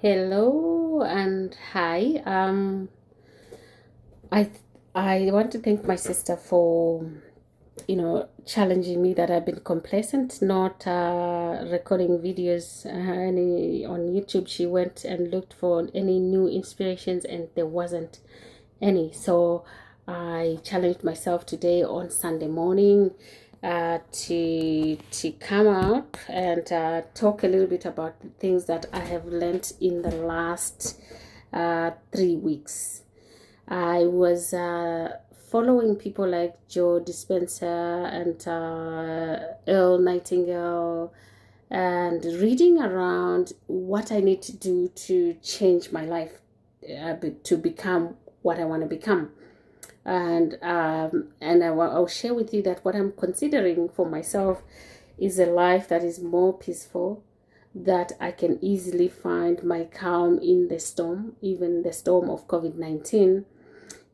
Hello and hi. I I want to thank my sister for challenging me that I've been complacent, not recording videos any on YouTube. She went and looked for any new inspirations, and there wasn't any. So I challenged myself today on Sunday morning to come out and talk a little bit about the things that I have learned in the last 3 weeks. I was following people like Joe Dispenza and Earl Nightingale and reading around what I need to do to change my life to become what I want to become. And I'll share with you that what I'm considering for myself is a life that is more peaceful, that I can easily find my calm in the storm, even the storm of COVID-19.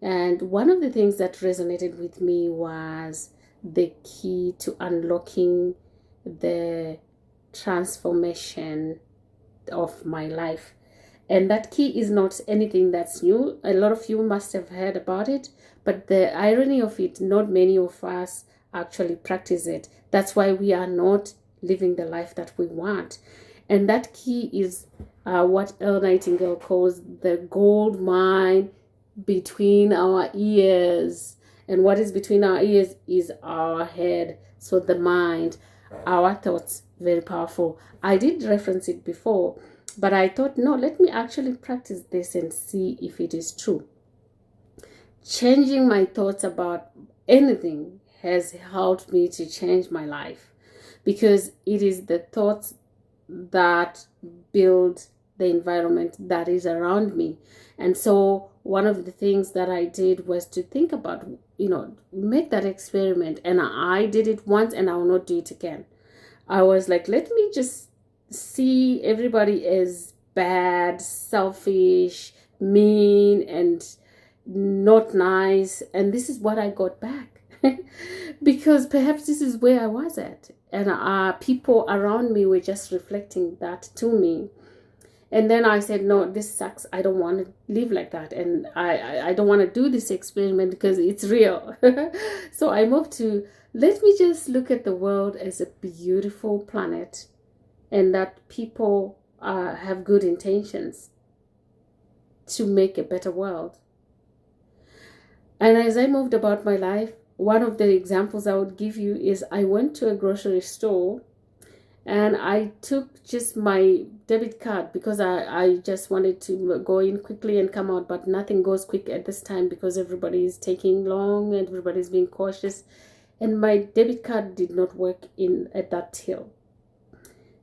And one of the things that resonated with me was the key to unlocking the transformation of my life. And that key is not anything that's new. A lot of you must have heard about it, but the irony of it, not many of us actually practice it. That's why we are not living the life that we want. And that key is what Earl Nightingale calls the gold mine between our ears. And what is between our ears is our head. So the mind, our thoughts, very powerful. I did reference it before, but I thought, no, let me actually practice this and see if it is true. Changing my thoughts about anything has helped me to change my life, because it is the thoughts that build the environment that is around me. And so one of the things that I did was to think about, make that experiment. And I did it once and I will not do it again. I was like, let me just see everybody as bad, selfish, mean, and not nice. And this is what I got back. Because perhaps this is where I was at. And people around me were just reflecting that to me. And then I said, no, this sucks. I don't want to live like that. And I don't want to do this experiment because it's real. So I moved to, let me just look at the world as a beautiful planet, and that people have good intentions to make a better world. And as I moved about my life, one of the examples I would give you is I went to a grocery store and I took just my debit card because I just wanted to go in quickly and come out, but nothing goes quick at this time because everybody is taking long and everybody's being cautious. And my debit card did not work in at that till.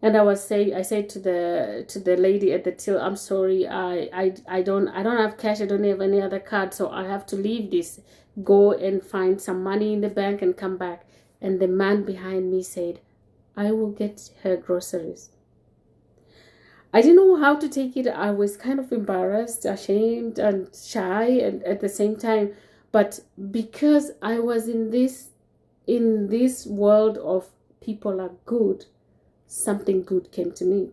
And I said to the lady at the till, I'm sorry, I don't have cash, I don't have any other card, so I have to leave this, go and find some money in the bank and come back. And the man behind me said, I will get her groceries. I didn't know how to take it. I was kind of embarrassed, ashamed, and shy, and at the same time. But because I was in this world of people are good, something good came to me.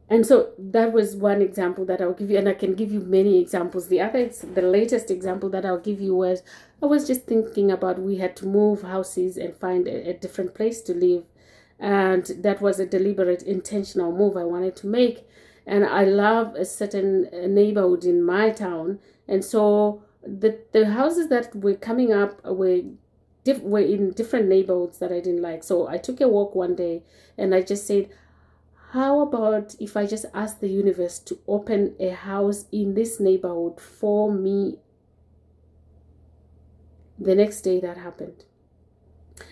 And so that was one example that I'll give you, and I can give you many examples. The latest example that I'll give you was I was just thinking about we had to move houses and find a different place to live, and that was a deliberate, intentional move I wanted to make. And I love a certain neighborhood in my town, and so the houses that were coming up were in different neighborhoods that I didn't like. So I took a walk one day, and I just said, how about if I just ask the universe to open a house in this neighborhood for me? The next day that happened.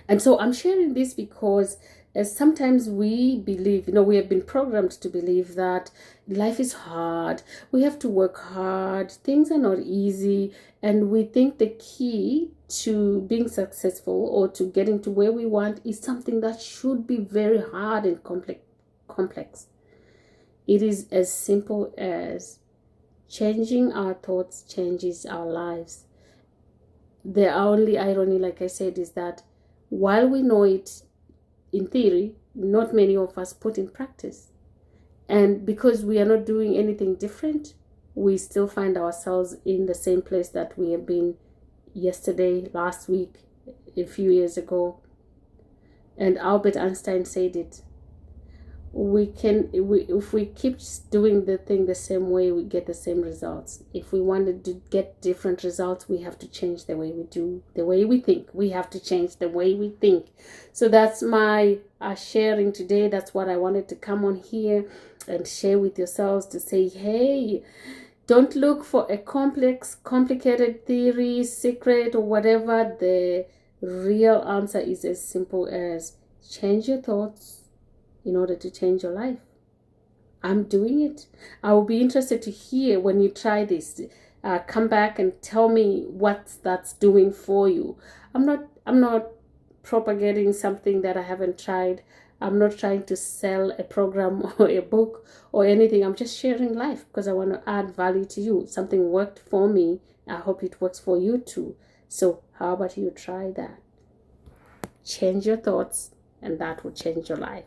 And so I'm sharing this because sometimes we believe, we have been programmed to believe that life is hard, we have to work hard, things are not easy, and we think the key to being successful or to getting to where we want is something that should be very hard and complex. It is as simple as changing our thoughts changes our lives. The only irony, like I said, is that while we know it in theory, not many of us put in practice. And because we are not doing anything different, we still find ourselves in the same place that we have been yesterday, last week, a few years ago. And Albert Einstein said it. If we keep doing the thing the same way, we get the same results. If we wanted to get different results, we have to change the way we do, the way we think. We have to change the way we think. So that's my sharing today. That's what I wanted to come on here and share with yourselves, to say, hey, don't look for a complicated theory, secret, or whatever. The real answer is as simple as change your thoughts in order to change your life. I'm doing it. I will be interested to hear when you try this. Come back and tell me what that's doing for you. I'm not propagating something that I haven't tried. I'm not trying to sell a program or a book or anything. I'm just sharing life because I want to add value to you. Something worked for me. I hope it works for you too. So how about you try that? Change your thoughts, and that will change your life.